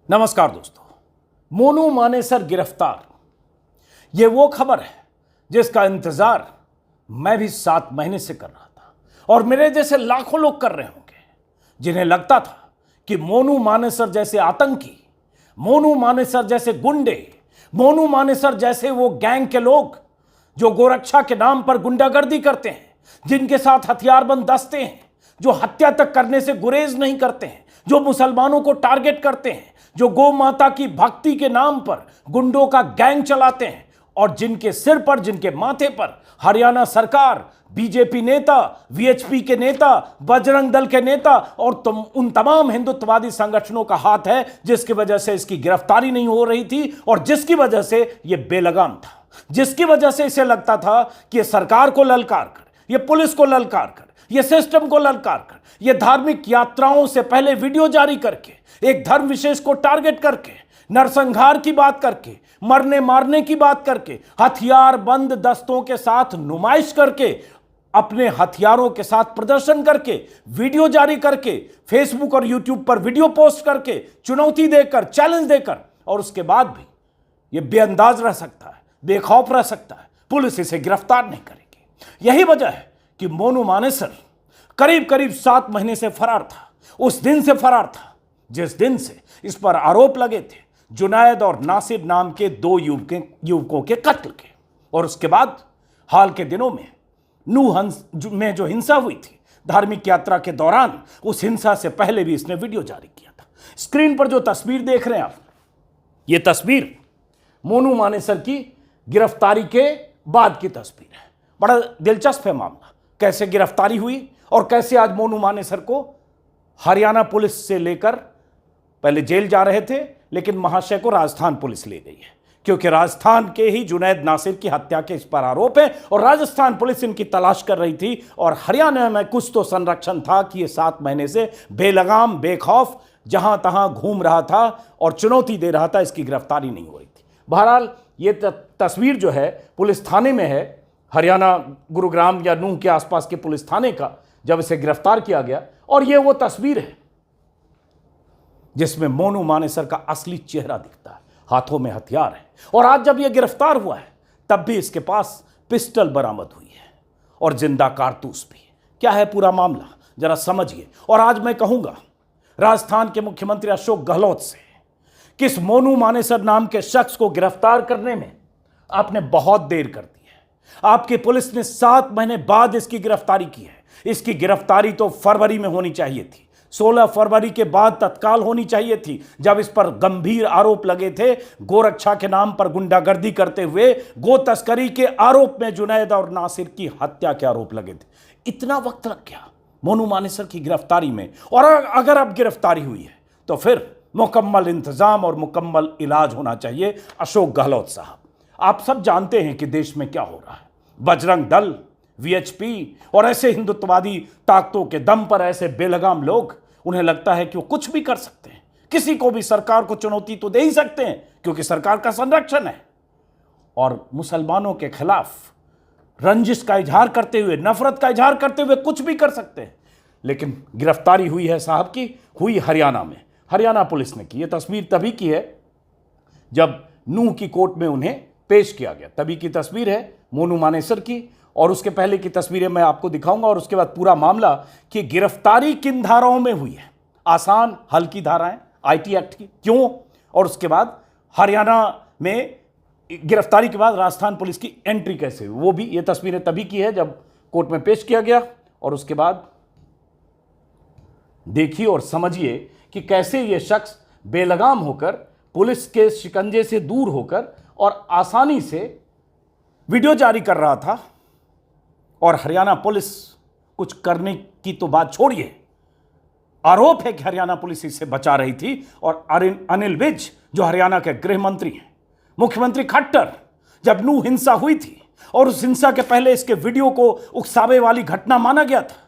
नमस्कार दोस्तों। मोनू मानेसर गिरफ्तार, यह वो खबर है जिसका इंतजार मैं भी 7 महीने से कर रहा था और मेरे जैसे लाखों लोग कर रहे होंगे जिन्हें लगता था कि मोनू मानेसर जैसे आतंकी, मोनू मानेसर जैसे गुंडे, मोनू मानेसर जैसे वो गैंग के लोग जो गोरक्षा के नाम पर गुंडागर्दी करते हैं, जिनके साथ हथियारबंद दस्ते हैं, जो हत्या तक करने से गुरेज नहीं करते हैं, जो मुसलमानों को टारगेट करते हैं, जो गौ माता की भक्ति के नाम पर गुंडों का गैंग चलाते हैं और जिनके सिर पर, जिनके माथे पर हरियाणा सरकार, बीजेपी नेता, वीएचपी के नेता, बजरंग दल के नेता और उन तमाम हिंदुत्ववादी संगठनों का हाथ है, जिसकी वजह से इसकी गिरफ्तारी नहीं हो रही थी और जिसकी वजह से यह बेलगाम था, जिसकी वजह से इसे लगता था कि यह सरकार को ललकार कर, यह पुलिस को ललकार कर, यह सिस्टम को ललकार कर, यह धार्मिक यात्राओं से पहले वीडियो जारी करके, एक धर्म विशेष को टारगेट करके, नरसंहार की बात करके, मरने मारने की बात करके, हथियार बंद दस्तों के साथ नुमाइश करके, अपने हथियारों के साथ प्रदर्शन करके, वीडियो जारी करके, फेसबुक और यूट्यूब पर वीडियो पोस्ट करके, चुनौती देकर, चैलेंज देकर, और उसके बाद भी यह बेअंदाज रह सकता है, बेखौफ रह सकता है, पुलिस इसे गिरफ्तार नहीं करेगी। यही वजह है कि मोनू मानेसर करीब करीब 7 महीने से फरार था। उस दिन से फरार था जिस दिन से इस पर आरोप लगे थे जुनैद और नासिर नाम के 2 युवकों के कत्ल के, और उसके बाद हाल के दिनों में नूह में जो हिंसा हुई थी धार्मिक यात्रा के दौरान, उस हिंसा से पहले भी इसने वीडियो जारी किया था। स्क्रीन पर जो तस्वीर देख रहे हैं आप, यह तस्वीर मोनू मानेसर की गिरफ्तारी के बाद की तस्वीर है। बड़ा दिलचस्प है मामला, कैसे गिरफ्तारी हुई और कैसे आज मोनू मानेसर को हरियाणा पुलिस से लेकर, पहले जेल जा रहे थे लेकिन महाशय को राजस्थान पुलिस ले गई है, क्योंकि राजस्थान के ही जुनैद नासिर की हत्या के इस पर आरोप है और राजस्थान पुलिस इनकी तलाश कर रही थी और हरियाणा में कुछ तो संरक्षण था कि ये 7 महीने से बेलगाम, बेखौफ जहां तहां घूम रहा था और चुनौती दे रहा था, इसकी गिरफ्तारी नहीं हो रही थी। बहरहाल ये तस्वीर जो है पुलिस थाने में है, हरियाणा गुरुग्राम या नूह के आसपास के पुलिस थाने का, जब इसे गिरफ्तार किया गया, और यह वो तस्वीर है जिसमें मोनू मानेसर का असली चेहरा दिखता है, हाथों में हथियार है। और आज जब यह गिरफ्तार हुआ है तब भी इसके पास पिस्टल बरामद हुई है और जिंदा कारतूस भी। क्या है पूरा मामला जरा समझिए। और आज मैं कहूंगा राजस्थान के मुख्यमंत्री अशोक गहलोत से कि इस मोनू मानेसर नाम के शख्स को गिरफ्तार करने में आपने बहुत देर कर दी है। आपकी पुलिस ने 7 महीने बाद इसकी गिरफ्तारी की है। इसकी गिरफ्तारी तो फरवरी में होनी चाहिए थी, 16 फरवरी के बाद तत्काल होनी चाहिए थी, जब इस पर गंभीर आरोप लगे थे गोरक्षा के नाम पर गुंडागर्दी करते हुए, गो तस्करी के आरोप में जुनैद और नासिर की हत्या के आरोप लगे थे। इतना वक्त लग गया मोनू मानेसर की गिरफ्तारी में, और अगर अब गिरफ्तारी हुई है तो फिर मुकम्मल इंतजाम और मुकम्मल इलाज होना चाहिए। अशोक गहलोत साहब, आप सब जानते हैं कि देश में क्या हो रहा है। बजरंग दल, वीएचपी और ऐसे हिंदुत्ववादी ताकतों के दम पर ऐसे बेलगाम लोग, उन्हें लगता है कि वो कुछ भी कर सकते हैं, किसी को भी, सरकार को चुनौती तो दे ही सकते हैं क्योंकि सरकार का संरक्षण है, और मुसलमानों के खिलाफ रंजिश का इजहार करते हुए, नफरत का इजहार करते हुए कुछ भी कर सकते हैं। लेकिन गिरफ्तारी हुई है साहब की, हुई हरियाणा में, हरियाणा पुलिस ने की। यह तस्वीर तभी की है जब नूह की कोर्ट में उन्हें पेश किया गया, तभी की तस्वीर है मोनू मानेसर की, और उसके पहले की तस्वीरें मैं आपको दिखाऊंगा, और उसके बाद पूरा मामला कि गिरफ्तारी किन धाराओं में हुई है, आसान हल्की धाराएं आईटी एक्ट की क्यों, और उसके बाद हरियाणा में गिरफ्तारी के बाद राजस्थान पुलिस की एंट्री कैसे हुई, वो भी ये तस्वीरें तभी की है जब कोर्ट में पेश किया गया। और उसके बाद देखिए और समझिए कि कैसे ये शख्स बेलगाम होकर, पुलिस के शिकंजे से दूर होकर और आसानी से वीडियो जारी कर रहा था, और हरियाणा पुलिस कुछ करने की तो बात छोड़िए, आरोप है कि हरियाणा पुलिस इसे बचा रही थी। और अनिल विज जो हरियाणा के गृह मंत्री हैं, मुख्यमंत्री खट्टर, जब नूह हिंसा हुई थी और उस हिंसा के पहले इसके वीडियो को उकसावे वाली घटना माना गया था,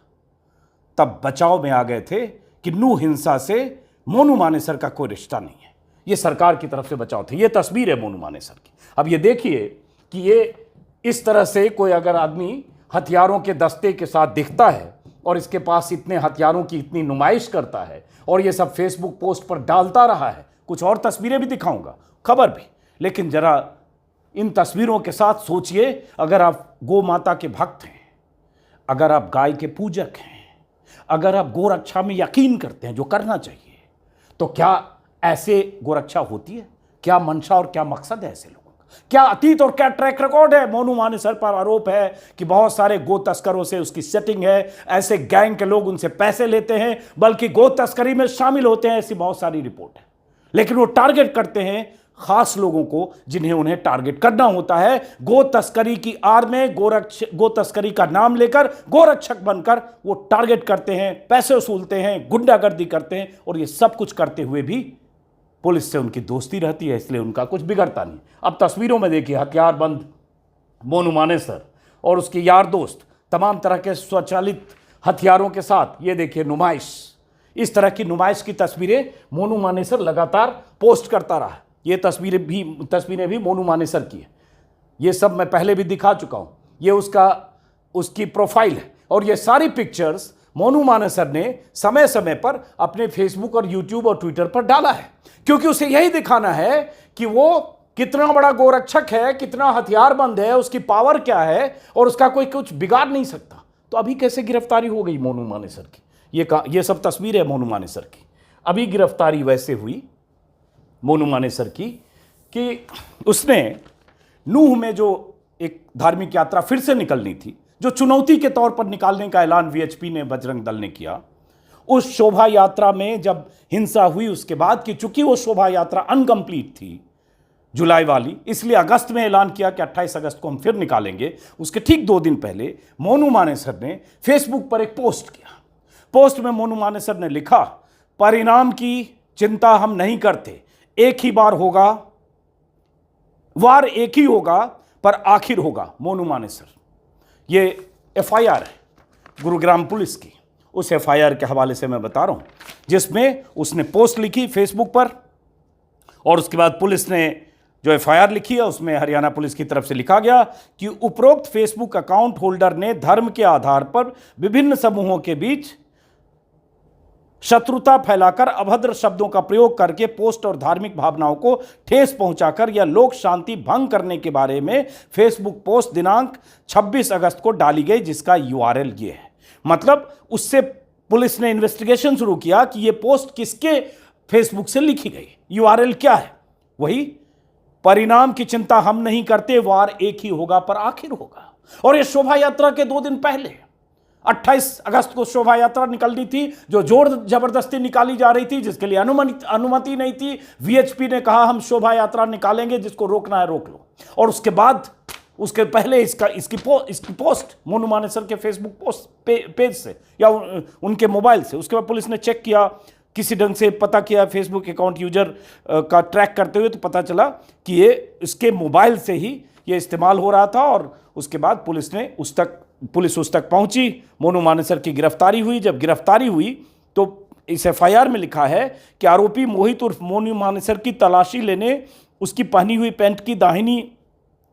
तब बचाव में आ गए थे कि नूह हिंसा से मोनू मानेसर का कोई रिश्ता नहीं है, यह सरकार की तरफ से बचाव थे। यह तस्वीर है मोनू मानेसर की। अब यह देखिए कि ये इस तरह से कोई अगर आदमी हथियारों के दस्ते के साथ दिखता है और इसके पास इतने हथियारों की इतनी नुमाइश करता है और ये सब फेसबुक पोस्ट पर डालता रहा है, कुछ और तस्वीरें भी दिखाऊंगा, खबर भी, लेकिन जरा इन तस्वीरों के साथ सोचिए, अगर आप गौ माता के भक्त हैं, अगर आप गाय के पूजक हैं, अगर आप गोरक्षा में यकीन करते हैं, जो करना चाहिए, तो क्या ऐसे गोरक्षा होती है? क्या मंशा और क्या मकसद है ऐसे लोगों का? क्या अतीत और क्या ट्रैक रिकॉर्ड है? मोनू मानेसर पर आरोप है कि बहुत सारे गो तस्करों से उसकी सेटिंग है, ऐसे गैंग के लोग उनसे पैसे लेते हैं, बल्कि गो तस्करी में शामिल होते हैं, ऐसी बहुत सारी रिपोर्ट है। लेकिन वो टारगेट करते हैं खास लोगों को, जिन्हें उन्हें टारगेट करना होता है। गो तस्करी की आड़ में गो तस्करी का नाम लेकर गोरक्षक बनकर वो टारगेट करते हैं, पैसे वसूलते हैं, गुंडागर्दी करते हैं, और ये सब कुछ करते हुए भी पुलिस से उनकी दोस्ती रहती है, इसलिए उनका कुछ बिगड़ता नहीं। अब तस्वीरों में देखिए, हथियारबंद मोनू मानेसर और उसके यार दोस्त तमाम तरह के स्वचालित हथियारों के साथ, ये देखिए नुमाइश, इस तरह की नुमाइश की तस्वीरें मोनू मानेसर लगातार पोस्ट करता रहा। ये तस्वीरें भी मोनू मानेसर की है। ये सब मैं पहले भी दिखा चुका हूं। ये उसकी प्रोफाइल है, और ये सारी पिक्चर्स मोनू मानेसर ने समय समय पर अपने फेसबुक और यूट्यूब और ट्विटर पर डाला है, क्योंकि उसे यही दिखाना है कि वो कितना बड़ा गोरक्षक है, कितना हथियारबंद है, उसकी पावर क्या है, और उसका कोई कुछ बिगाड़ नहीं सकता। तो अभी कैसे गिरफ्तारी हो गई मोनू मानेसर की? ये सब तस्वीर है मोनू मानेसर की। अभी गिरफ्तारी वैसे हुई मोनू मानेसर की कि उसने नूह में जो एक धार्मिक यात्रा फिर से निकलनी थी, जो चुनौती के तौर पर निकालने का ऐलान वीएचपी ने, बजरंग दल ने किया, उस शोभा यात्रा में जब हिंसा हुई उसके बाद कि चूंकि वो शोभा यात्रा अनकंप्लीट थी जुलाई वाली, इसलिए अगस्त में ऐलान किया कि 28 अगस्त को हम फिर निकालेंगे। उसके ठीक 2 दिन पहले मोनू मानेसर ने फेसबुक पर एक पोस्ट किया। पोस्ट में मोनू मानेसर ने लिखा, परिणाम की चिंता हम नहीं करते, एक ही बार होगा, वार एक ही होगा, पर आखिर होगा। मोनू मानेसर, ये एफआईआर है गुरुग्राम पुलिस की, उस एफआईआर के हवाले से मैं बता रहा हूं, जिसमें उसने पोस्ट लिखी फेसबुक पर, और उसके बाद पुलिस ने जो एफआईआर लिखी है उसमें हरियाणा पुलिस की तरफ से लिखा गया कि उपरोक्त फेसबुक अकाउंट होल्डर ने धर्म के आधार पर विभिन्न समूहों के बीच शत्रुता फैलाकर अभद्र शब्दों का प्रयोग करके पोस्ट और धार्मिक भावनाओं को ठेस पहुंचाकर या लोक शांति भंग करने के बारे में फेसबुक पोस्ट दिनांक 26 अगस्त को डाली गई, जिसका यूआरएल ये है। मतलब उससे पुलिस ने इन्वेस्टिगेशन शुरू किया कि ये पोस्ट किसके फेसबुक से लिखी गई, यूआरएल क्या है। वही, परिणाम की चिंता हम नहीं करते, वार एक ही होगा, पर आखिर होगा। और ये शोभा यात्रा के 2 दिन पहले 28 अगस्त को शोभा यात्रा निकलनी थी, जो जोर जबरदस्ती निकाली जा रही थी, जिसके लिए अनुमति नहीं थी। वीएचपी ने कहा हम शोभा यात्रा निकालेंगे, जिसको रोकना है रोक लो। और उसके बाद, उसके पहले इसकी पोस्ट मोनू मानेसर के फेसबुक पोस्ट पेज से या उनके मोबाइल से, उसके बाद पुलिस ने चेक किया, किसी ढंग से पता किया फेसबुक अकाउंट यूजर का ट्रैक करते हुए, तो पता चला कि ये इसके मोबाइल से ही ये इस्तेमाल हो रहा था। और उसके बाद पुलिस उस तक पहुंची, मोनू मानेसर की गिरफ्तारी हुई। जब गिरफ्तारी हुई तो इस एफआईआर में लिखा है कि आरोपी मोहित उर्फ मोनू मानेसर की तलाशी लेने उसकी पहनी हुई पैंट की दाहिनी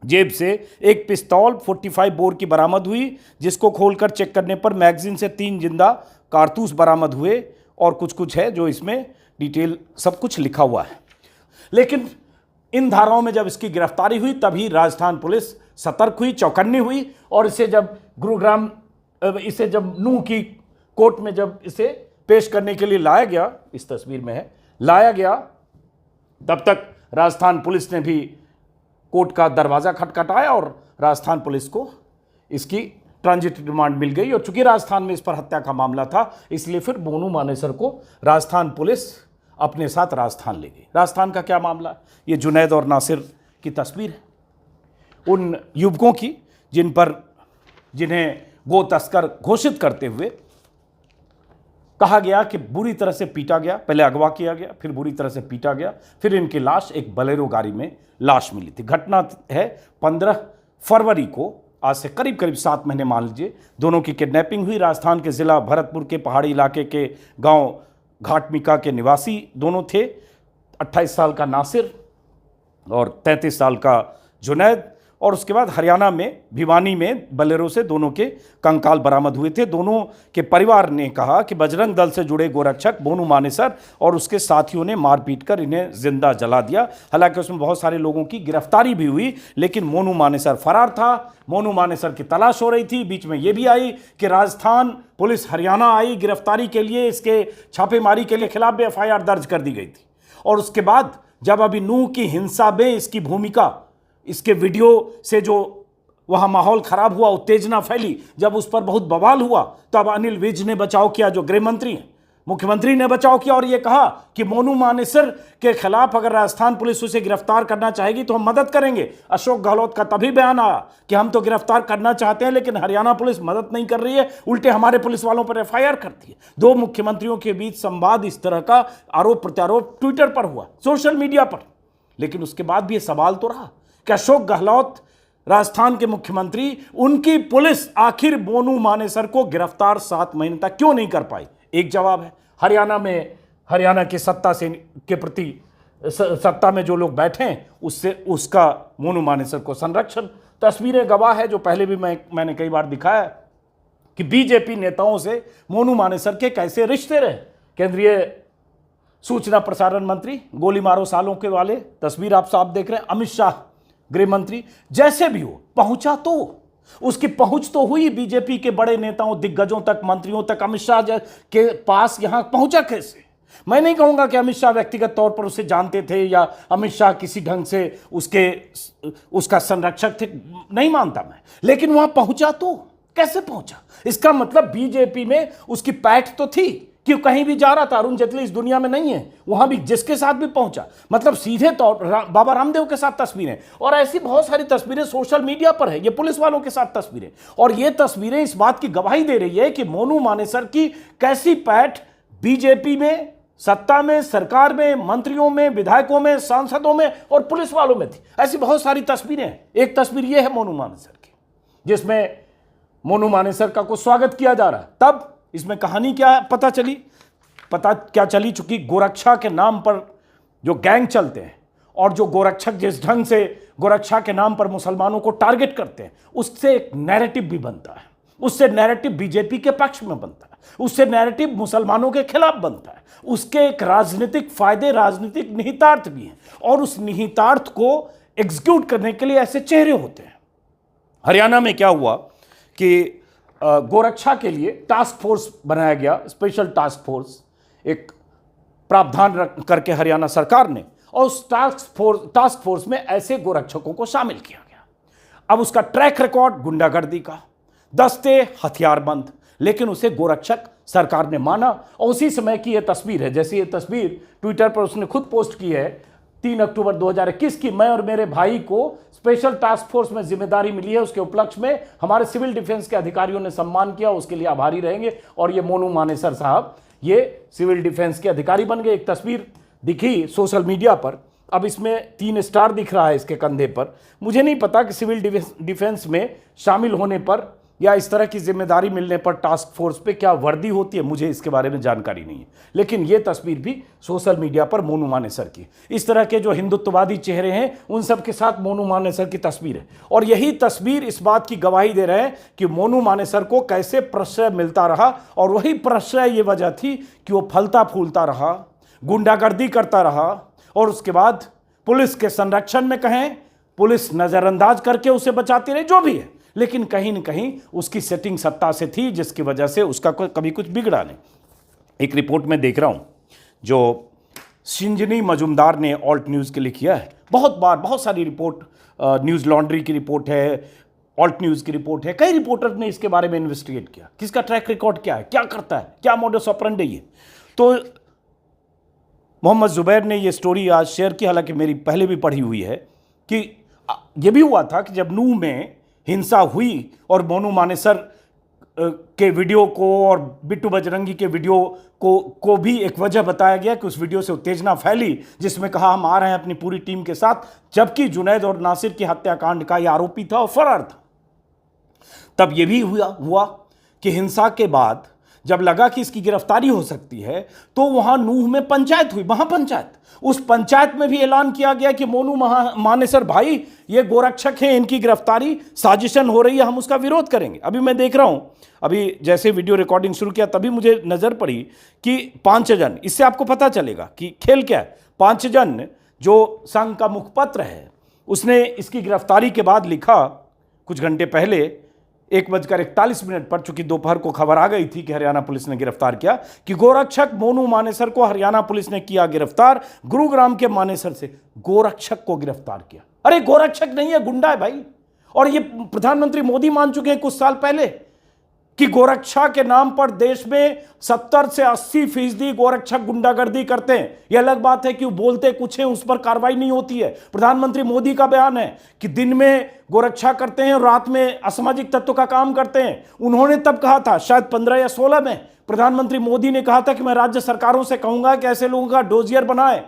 जेब से एक पिस्तौल 45 बोर की बरामद हुई, जिसको खोलकर चेक करने पर मैगजीन से 3 जिंदा कारतूस बरामद हुए, और कुछ है जो इसमें डिटेल सब कुछ लिखा हुआ है। लेकिन इन धाराओं में जब इसकी गिरफ्तारी हुई तभी राजस्थान पुलिस सतर्क हुई, चौकन्नी हुई, और इसे जब नूह की कोर्ट में जब इसे पेश करने के लिए लाया गया, इस तस्वीर में है, लाया गया, तब तक राजस्थान पुलिस ने भी कोर्ट का दरवाजा खटखटाया और राजस्थान पुलिस को इसकी ट्रांजिट रिमांड मिल गई। और चूंकि राजस्थान में इस पर हत्या का मामला था, इसलिए फिर मोनू मानेसर को राजस्थान पुलिस अपने साथ राजस्थान ले गई। राजस्थान का क्या मामला है? ये जुनैद और नासिर की तस्वीर है, उन युवकों की जिन्हें गो तस्कर घोषित करते हुए कहा गया कि बुरी तरह से पीटा गया, पहले अगवा किया गया, फिर बुरी तरह से पीटा गया, फिर इनकी लाश एक बलेरो गाड़ी में लाश मिली थी। घटना है 15 फरवरी को, आज से करीब 7 महीने मान लीजिए। दोनों की किडनैपिंग हुई। राजस्थान के जिला भरतपुर के पहाड़ी इलाके के गांव घाटमिका के निवासी दोनों थे, 28 साल का नासिर और 33 साल का जुनैद। और उसके बाद हरियाणा में भिवानी में बलेरो से दोनों के कंकाल बरामद हुए थे। दोनों के परिवार ने कहा कि बजरंग दल से जुड़े गोरक्षक मोनू मानेसर और उसके साथियों ने मारपीट कर इन्हें जिंदा जला दिया। हालांकि उसमें बहुत सारे लोगों की गिरफ्तारी भी हुई, लेकिन मोनू मानेसर फरार था। मोनू मानेसर की तलाश हो रही थी। बीच में यह भी आई कि राजस्थान पुलिस हरियाणा आई गिरफ्तारी के लिए, इसके छापेमारी के लिए खिलाफ भी एफआईआर दर्ज कर दी गई थी। और उसके बाद जब अभी नूह की हिंसा में इसकी भूमिका, इसके वीडियो से जो वहां माहौल खराब हुआ, उत्तेजना फैली, जब उस पर बहुत बवाल हुआ, तब अनिल विज ने बचाव किया, जो गृह मंत्री हैं, मुख्यमंत्री ने बचाव किया और यह कहा कि मोनू मानेसर के खिलाफ अगर राजस्थान पुलिस उसे गिरफ्तार करना चाहेगी तो हम मदद करेंगे। अशोक गहलोत का तभी बयान आया कि हम तो गिरफ्तार करना चाहते हैं लेकिन हरियाणा पुलिस मदद नहीं कर रही है, उल्टे हमारे पुलिस वालों पर एफआईआर करती है। दो मुख्यमंत्रियों के बीच संवाद, इस तरह का आरोप प्रत्यारोप ट्विटर पर हुआ, सोशल मीडिया पर। लेकिन उसके बाद भी यह सवाल तो रहा कि अशोक गहलोत राजस्थान के मुख्यमंत्री, उनकी पुलिस आखिर मोनू मानेसर को गिरफ्तार 7 महीने तक क्यों नहीं कर पाई। एक जवाब है, हरियाणा में, हरियाणा की सत्ता से के प्रति, सत्ता में जो लोग बैठे हैं उससे उसका मोनू मानेसर को संरक्षण। तस्वीरें गवाह है, जो पहले भी मैंने कई बार दिखाया कि बीजेपी नेताओं से मोनू मानेसर के कैसे रिश्ते रहे। केंद्रीय सूचना प्रसारण मंत्री, गोली मारो सालों के वाले, तस्वीर आप साफ देख रहे हैं। अमित शाह गृह मंत्री, जैसे भी हो पहुंचा तो, उसकी पहुंच तो हुई बीजेपी के बड़े नेताओं, दिग्गजों तक, मंत्रियों तक। अमित शाह के पास यहां पहुंचा कैसे? मैं नहीं कहूंगा कि अमित शाह व्यक्तिगत तौर पर उसे जानते थे या अमित शाह किसी ढंग से उसका संरक्षक थे, नहीं मानता मैं, लेकिन वहां पहुंचा तो कैसे पहुंचा? इसका मतलब बीजेपी में उसकी पैठ तो थी कि कहीं भी जा रहा था। अरुण जेटली इस दुनिया में नहीं है, वहां भी जिसके साथ भी पहुंचा, मतलब सीधे तौर बाबा रामदेव के साथ तस्वीरें, और ऐसी बहुत सारी तस्वीरें सोशल मीडिया पर है, ये पुलिस वालों के साथ तस्वीरें। और ये तस्वीरें इस बात की गवाही दे रही है कि मोनू मानेसर की कैसी पैठ बीजेपी में, सत्ता में, सरकार में, मंत्रियों में, विधायकों में, सांसदों में और पुलिस वालों में थी। ऐसी बहुत सारी तस्वीरें हैं। एक तस्वीर यह है मोनू मानेसर की, जिसमें मोनू मानेसर का को स्वागत किया जा रहा है। तब इसमें कहानी क्या पता चली, चूंकि गोरक्षा के नाम पर जो गैंग चलते हैं और जो गोरक्षक जिस ढंग से गोरक्षा के नाम पर मुसलमानों को टारगेट करते हैं, उससे एक नैरेटिव भी बनता है, उससे नैरेटिव बीजेपी के पक्ष में बनता है, उससे नैरेटिव मुसलमानों के खिलाफ बनता है, उसके एक राजनीतिक फायदे, राजनीतिक निहितार्थ भी हैं और उस निहितार्थ को एग्जीक्यूट करने के लिए ऐसे चेहरे होते हैं। हरियाणा में क्या हुआ कि गोरक्षा के लिए टास्क फोर्स बनाया गया, स्पेशल टास्क फोर्स, एक प्रावधान करके हरियाणा सरकार ने, और उस टास्क फोर्स में ऐसे गोरक्षकों को शामिल किया गया। अब उसका ट्रैक रिकॉर्ड गुंडागर्दी का, दस्ते हथियारबंद, लेकिन उसे गोरक्षक सरकार ने माना। और उसी समय की यह तस्वीर है, जैसे ये तस्वीर ट्विटर पर उसने खुद पोस्ट की है 3 अक्टूबर 2021 की। मैं और मेरे भाई को स्पेशल टास्क फोर्स में जिम्मेदारी मिली है, उसके उपलक्ष्य में हमारे सिविल डिफेंस के अधिकारियों ने सम्मान किया, उसके लिए आभारी रहेंगे। और ये मोनू मानेसर साहब ये सिविल डिफेंस के अधिकारी बन गए। एक तस्वीर दिखी सोशल मीडिया पर, अब इसमें 3 स्टार दिख रहा है इसके कंधे पर। मुझे नहीं पता कि सिविल डिफेंस में शामिल होने पर या इस तरह की जिम्मेदारी मिलने पर टास्क फोर्स पे क्या वर्दी होती है, मुझे इसके बारे में जानकारी नहीं है, लेकिन ये तस्वीर भी सोशल मीडिया पर मोनू मानेसर की, इस तरह के जो हिंदुत्ववादी चेहरे हैं उन सब के साथ मोनू मानेसर की तस्वीर है। और यही तस्वीर इस बात की गवाही दे रहे हैं कि मोनू मानेसर को कैसे प्रश्रय मिलता रहा, और वही प्रश्रय ये वजह थी कि वो फलता फूलता रहा, गुंडागर्दी करता रहा, और उसके बाद पुलिस के संरक्षण में कहें, पुलिस नजरअंदाज करके उसे बचाती रही, जो भी है, लेकिन कहीं न कहीं उसकी सेटिंग सत्ता से थी, जिसकी वजह से उसका कभी कुछ बिगड़ा नहीं। एक रिपोर्ट में देख रहा हूं जो सिंजनी मजुमदार ने ऑल्ट न्यूज़ के लिए किया है, बहुत सारी रिपोर्ट, न्यूज़ लॉन्ड्री की रिपोर्ट है, ऑल्ट न्यूज़ की रिपोर्ट है, कई रिपोर्टर ने इसके बारे में इन्वेस्टिगेट किया, किसका ट्रैक रिकॉर्ड क्या है, क्या करता है, क्या मॉडस ऑपरेंडी है। तो मोहम्मद जुबैर ने ये स्टोरी आज शेयर की, हालांकि मेरी पहले भी पढ़ी हुई है, कि यह भी हुआ था कि जब नूह में हिंसा हुई और मोनू मानेसर के वीडियो को और बिट्टू बजरंगी के वीडियो को भी एक वजह बताया गया कि उस वीडियो से उत्तेजना फैली, जिसमें कहा हम आ रहे हैं अपनी पूरी टीम के साथ, जबकि जुनैद और नासिर की हत्याकांड का यह आरोपी था और फरार था। तब यह भी हुआ कि हिंसा के बाद जब लगा कि इसकी गिरफ्तारी हो सकती है तो वहां नूह में पंचायत हुई, महापंचायत। उस पंचायत में भी ऐलान किया गया कि मोनू मानेसर भाई ये गोरक्षक हैं, इनकी गिरफ्तारी साजिशन हो रही है, हम उसका विरोध करेंगे। अभी मैं देख रहा हूं, अभी जैसे वीडियो रिकॉर्डिंग शुरू किया तभी मुझे नजर पड़ी कि 5 जन, इससे आपको पता चलेगा कि खेल क्या है। 5 जन जो संघ का मुखपत्र है उसने इसकी गिरफ्तारी के बाद लिखा कुछ घंटे पहले 1:41 पर, चूंकि दोपहर को खबर आ गई थी कि हरियाणा पुलिस ने गिरफ्तार किया, कि गोरक्षक मोनू मानेसर को हरियाणा पुलिस ने किया गिरफ्तार, गुरुग्राम के मानेसर से गोरक्षक को गिरफ्तार किया। अरे गोरक्षक नहीं है, गुंडा है भाई। और ये प्रधानमंत्री मोदी मान चुके हैं कुछ साल पहले कि गोरक्षा के नाम पर देश में 70 से 80% गोरक्षक गुंडागर्दी करते हैं। यह अलग बात है कि वो बोलते कुछ है, उस पर कार्रवाई नहीं होती है। प्रधानमंत्री मोदी का बयान है कि दिन में गोरक्षा करते हैं और रात में असामाजिक तत्व का काम करते हैं। उन्होंने तब कहा था, शायद 15 या 16 में प्रधानमंत्री मोदी ने कहा था कि मैं राज्य सरकारों से कहूंगा कि ऐसे लोगों का डोजियर बनाए,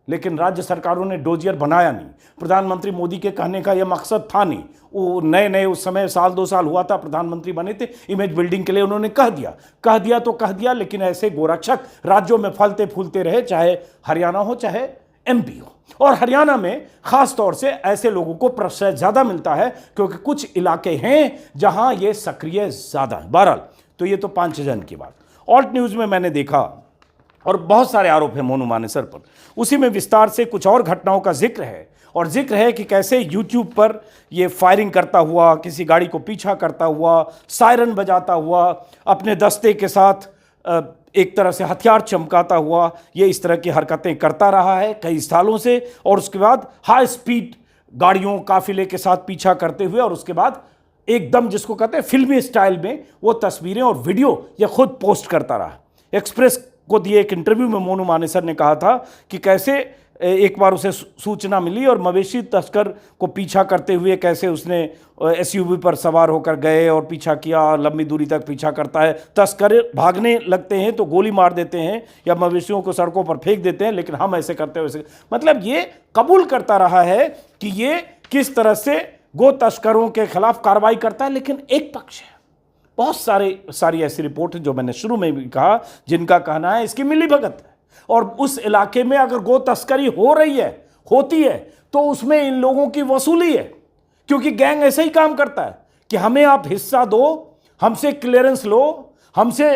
लेकिन राज्य सरकारों ने डोजियर बनाया नहीं। प्रधानमंत्री मोदी के कहने का यह मकसद था नहीं। वो नए नए उस समय 1-2 साल हुआ था, प्रधानमंत्री बने थे, इमेज बिल्डिंग के लिए उन्होंने कह दिया, लेकिन ऐसे गोरक्षक राज्यों में फलते फूलते रहे, चाहे हरियाणा हो चाहे एमपी हो। और हरियाणा में खास तौर से ऐसे लोगों को प्रश्रय ज्यादा मिलता है क्योंकि कुछ इलाके हैं जहां ये सक्रिय ज्यादा है। बहरहाल, तो ये तो 5 जन की बात। ऑल्ट न्यूज में मैंने देखा और बहुत सारे आरोप हैं मोनू मानेसर पर, उसी में विस्तार से कुछ और घटनाओं का जिक्र है। और जिक्र है कि कैसे यूट्यूब पर ये फायरिंग करता हुआ, किसी गाड़ी को पीछा करता हुआ, सायरन बजाता हुआ, अपने दस्ते के साथ एक तरह से हथियार चमकाता हुआ ये इस तरह की हरकतें करता रहा है कई सालों से। और उसके बाद हाई स्पीड गाड़ियों काफिले के साथ पीछा करते हुए, और उसके बाद एकदम जिसको कहते हैं फिल्मी स्टाइल में वो तस्वीरें और वीडियो ये खुद पोस्ट करता रहा। एक्सप्रेस को दिए एक इंटरव्यू में मोनू मानेसर ने कहा था कि कैसे एक बार उसे सूचना मिली और मवेशी तस्कर को पीछा करते हुए कैसे उसने एसयूवी पर सवार होकर गए और पीछा किया, लंबी दूरी तक पीछा करता है। तस्कर भागने लगते हैं तो गोली मार देते हैं या मवेशियों को सड़कों पर फेंक देते हैं, लेकिन हम ऐसे करते हैं वैसे। मतलब ये कबूल करता रहा है कि ये किस तरह से गो तस्करों के खिलाफ कार्रवाई करता है। लेकिन एक पक्ष है, बहुत सारी ऐसी रिपोर्ट है जो मैंने शुरू में भी कहा, जिनका कहना है इसकी मिलीभगत है। और उस इलाके में अगर गो तस्करी होती है तो उसमें इन लोगों की वसूली है, क्योंकि गैंग ऐसे ही काम करता है कि हमें आप हिस्सा दो, हमसे क्लियरेंस लो, हमसे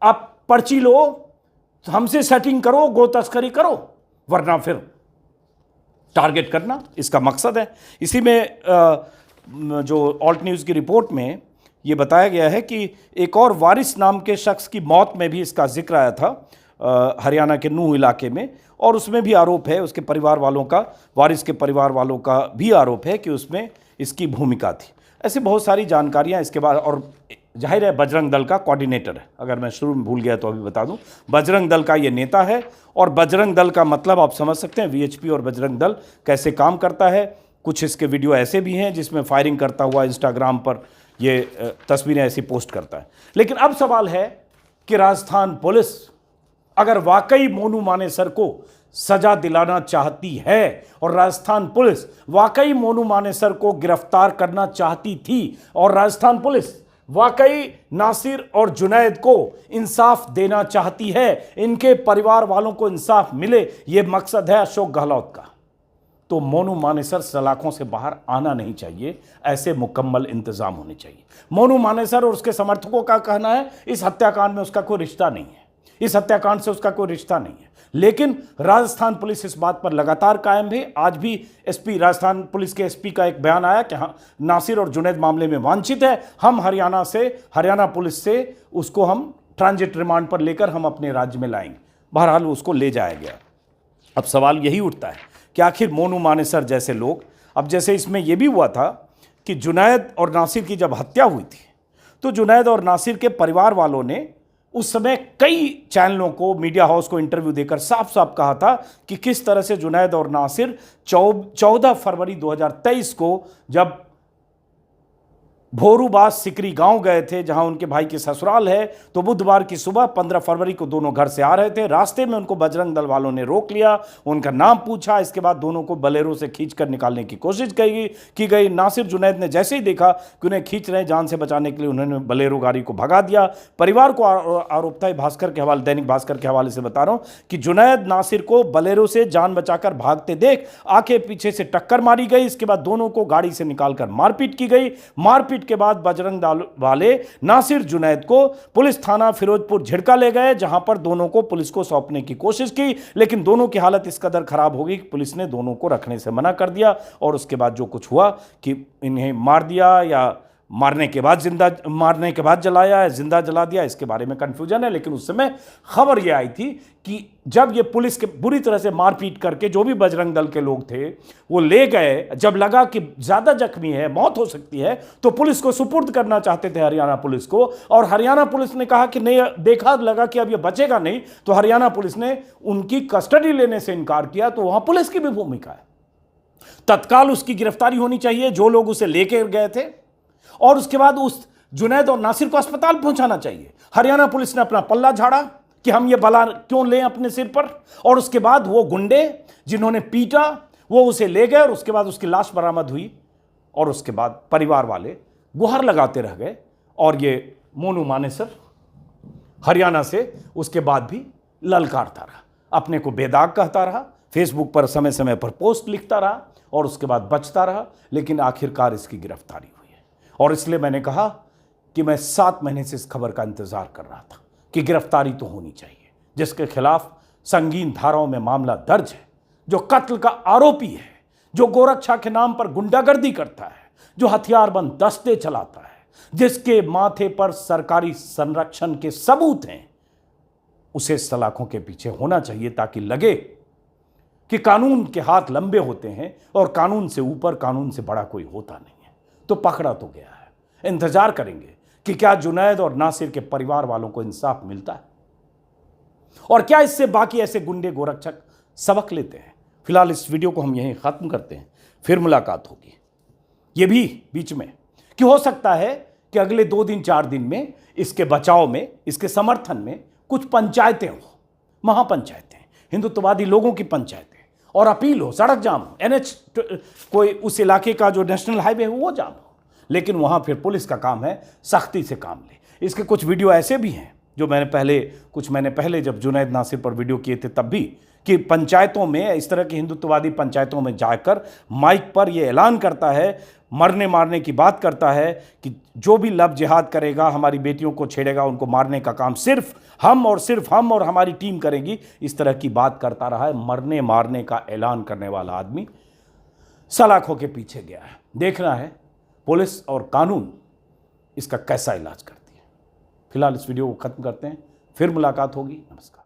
आप पर्ची लो, हमसे सेटिंग करो, गो तस्करी करो, वरना फिर टारगेट करना इसका मकसद है। इसी में जो ऑल्ट न्यूज़ की रिपोर्ट में ये बताया गया है कि एक और वारिस नाम के शख्स की मौत में भी इसका जिक्र आया था हरियाणा के नूह इलाके में, और उसमें भी आरोप है उसके परिवार वालों का, वारिस के परिवार वालों का भी आरोप है कि उसमें इसकी भूमिका थी। ऐसी बहुत सारी जानकारियां इसके बाद। और जाहिर है बजरंग दल का कोऑर्डिनेटर है, अगर मैं शुरू में भूल गया तो अभी बता दूं, बजरंग दल का ये नेता है। और बजरंग दल का मतलब आप समझ सकते हैं, वीएचपी और बजरंग दल कैसे काम करता है। कुछ इसके वीडियो ऐसे भी हैं जिसमें फायरिंग करता हुआ इंस्टाग्राम पर ये तस्वीरें ऐसी पोस्ट करता है। लेकिन अब सवाल है कि राजस्थान पुलिस अगर वाकई मोनू मानेसर को सजा दिलाना चाहती है और राजस्थान पुलिस वाकई मोनू मानेसर को गिरफ्तार करना चाहती थी और राजस्थान पुलिस वाकई नासिर और जुनैद को इंसाफ देना चाहती है, इनके परिवार वालों को इंसाफ मिले, यह मकसद है अशोक गहलोत का, तो मोनू मानेसर सलाखों से बाहर आना नहीं चाहिए। ऐसे मुकम्मल इंतजाम होने चाहिए। मोनू मानेसर और उसके समर्थकों का कहना है इस हत्याकांड में उसका कोई रिश्ता नहीं है, इस हत्याकांड से उसका कोई रिश्ता नहीं है। लेकिन राजस्थान पुलिस इस बात पर लगातार कायम है। आज भी एसपी, राजस्थान पुलिस के एसपी का एक बयान आया कि हाँ, नासिर और जुनैद मामले में वांछित है, हम हरियाणा पुलिस से उसको हम ट्रांजिट रिमांड पर लेकर हम अपने राज्य में लाएंगे। बहरहाल उसको ले जाया गया। अब सवाल यही उठता है कि आखिर मोनू मानेसर जैसे लोग, अब जैसे इसमें यह भी हुआ था कि जुनैद और नासिर की जब हत्या हुई थी तो जुनैद और नासिर के परिवार वालों ने उस समय कई चैनलों को, मीडिया हाउस को इंटरव्यू देकर साफ साफ कहा था कि किस तरह से जुनैद और नासिर 14 फरवरी 2023 को जब भोरूबास सिकरी गांव गए थे जहां उनके भाई की ससुराल है। तो बुधवार की सुबह 15 फरवरी को दोनों घर से आ रहे थे। रास्ते में उनको बजरंग दल वालों ने रोक लिया, उनका नाम पूछा। इसके बाद दोनों को बलेरो से खींचकर निकालने की कोशिश की गई। नासिर जुनैद ने जैसे ही देखा कि उन्हें खींच रहे हैं, जान से बचाने के लिए उन्होंने बलेरो गाड़ी को भगा दिया। परिवार को आरोप था, भास्कर के हवाले, दैनिक भास्कर के हवाले से बता रहा हूं कि जुनैद नासिर को बलेरो से जान बचाकर भागते देख आके पीछे से टक्कर मारी गई। इसके बाद दोनों को गाड़ी से निकालकर मारपीट की गई। मारपीट के बाद बजरंग दल वाले नासिर जुनैद को पुलिस थाना फिरोजपुर झिड़का ले गए, जहां पर दोनों को पुलिस को सौंपने की कोशिश की, लेकिन दोनों की हालत इस कदर खराब हो गई कि पुलिस ने दोनों को रखने से मना कर दिया। और उसके बाद जो कुछ हुआ कि इन्हें मार दिया या मारने के बाद जलाया या जिंदा जला दिया, इसके बारे में कंफ्यूजन है। लेकिन उस समय खबर यह आई थी कि जब ये पुलिस के बुरी तरह से मारपीट करके जो भी बजरंग दल के लोग थे वो ले गए, जब लगा कि ज्यादा जख्मी है, मौत हो सकती है, तो पुलिस को सुपुर्द करना चाहते थे, हरियाणा पुलिस को। और हरियाणा पुलिस ने कहा कि नहीं, देखा लगा कि अब ये बचेगा नहीं, तो हरियाणा पुलिस ने उनकी कस्टडी लेने से इनकार किया। तो वहां पुलिस की भी भूमिका है, तत्काल उसकी गिरफ्तारी होनी चाहिए जो लोग उसे लेकर गए थे, और उसके बाद उस जुनैद और नासिर को अस्पताल पहुंचाना चाहिए। हरियाणा पुलिस ने अपना पल्ला झाड़ा कि हम ये बला क्यों लें अपने सिर पर। और उसके बाद वो गुंडे जिन्होंने पीटा वो उसे ले गए और उसके बाद उसकी लाश बरामद हुई। और उसके बाद परिवार वाले गुहार लगाते रह गए। और ये मोनू मानेसर हरियाणा से उसके बाद भी ललकारता रहा, अपने को बेदाग कहता रहा, फेसबुक पर समय समय पर पोस्ट लिखता रहा और उसके बाद बचता रहा। लेकिन आखिरकार इसकी गिरफ्तारी हुई है। और इसलिए मैंने कहा कि मैं 7 महीने से इस खबर का इंतजार कर रहा था कि गिरफ्तारी तो होनी चाहिए, जिसके खिलाफ संगीन धाराओं में मामला दर्ज है, जो कत्ल का आरोपी है, जो गोरक्षा के नाम पर गुंडागर्दी करता है, जो हथियारबंद दस्ते चलाता है, जिसके माथे पर सरकारी संरक्षण के सबूत हैं, उसे सलाखों के पीछे होना चाहिए ताकि लगे कि कानून के हाथ लंबे होते हैं और कानून से ऊपर, कानून से बड़ा कोई होता नहीं है। तो पकड़ा तो गया है। इंतजार करेंगे कि क्या जुनैद और नासिर के परिवार वालों को इंसाफ मिलता है और क्या इससे बाकी ऐसे गुंडे गोरक्षक सबक लेते हैं। फिलहाल इस वीडियो को हम यहीं खत्म करते हैं, फिर मुलाकात होगी। यह भी बीच में कि हो सकता है कि अगले 2 दिन 4 दिन में इसके बचाव में, इसके समर्थन में कुछ पंचायतें हो, महापंचायतें, हिंदुत्ववादी लोगों की पंचायतें, और अपील हो, सड़क जाम हो, NH कोई उस इलाके का जो नेशनल हाईवे हो वो जाम हो। लेकिन वहां फिर पुलिस का काम है सख्ती से काम ले। इसके कुछ वीडियो ऐसे भी हैं जो कुछ महीने पहले जब जुनैद नासिर पर वीडियो किए थे तब भी, कि पंचायतों में, इस तरह की हिंदुत्ववादी पंचायतों में जाकर माइक पर यह ऐलान करता है, मरने मारने की बात करता है कि जो भी लब जिहाद करेगा, हमारी बेटियों को छेड़ेगा, उनको मारने का काम सिर्फ हम और हमारी टीम करेगी। इस तरह की बात करता रहा है। मरने मारने का ऐलान करने वाला आदमी सलाखों के पीछे गया है। देखना है पुलिस और कानून इसका कैसा इलाज करती है। फिलहाल इस वीडियो को खत्म करते हैं, फिर मुलाकात होगी। नमस्कार।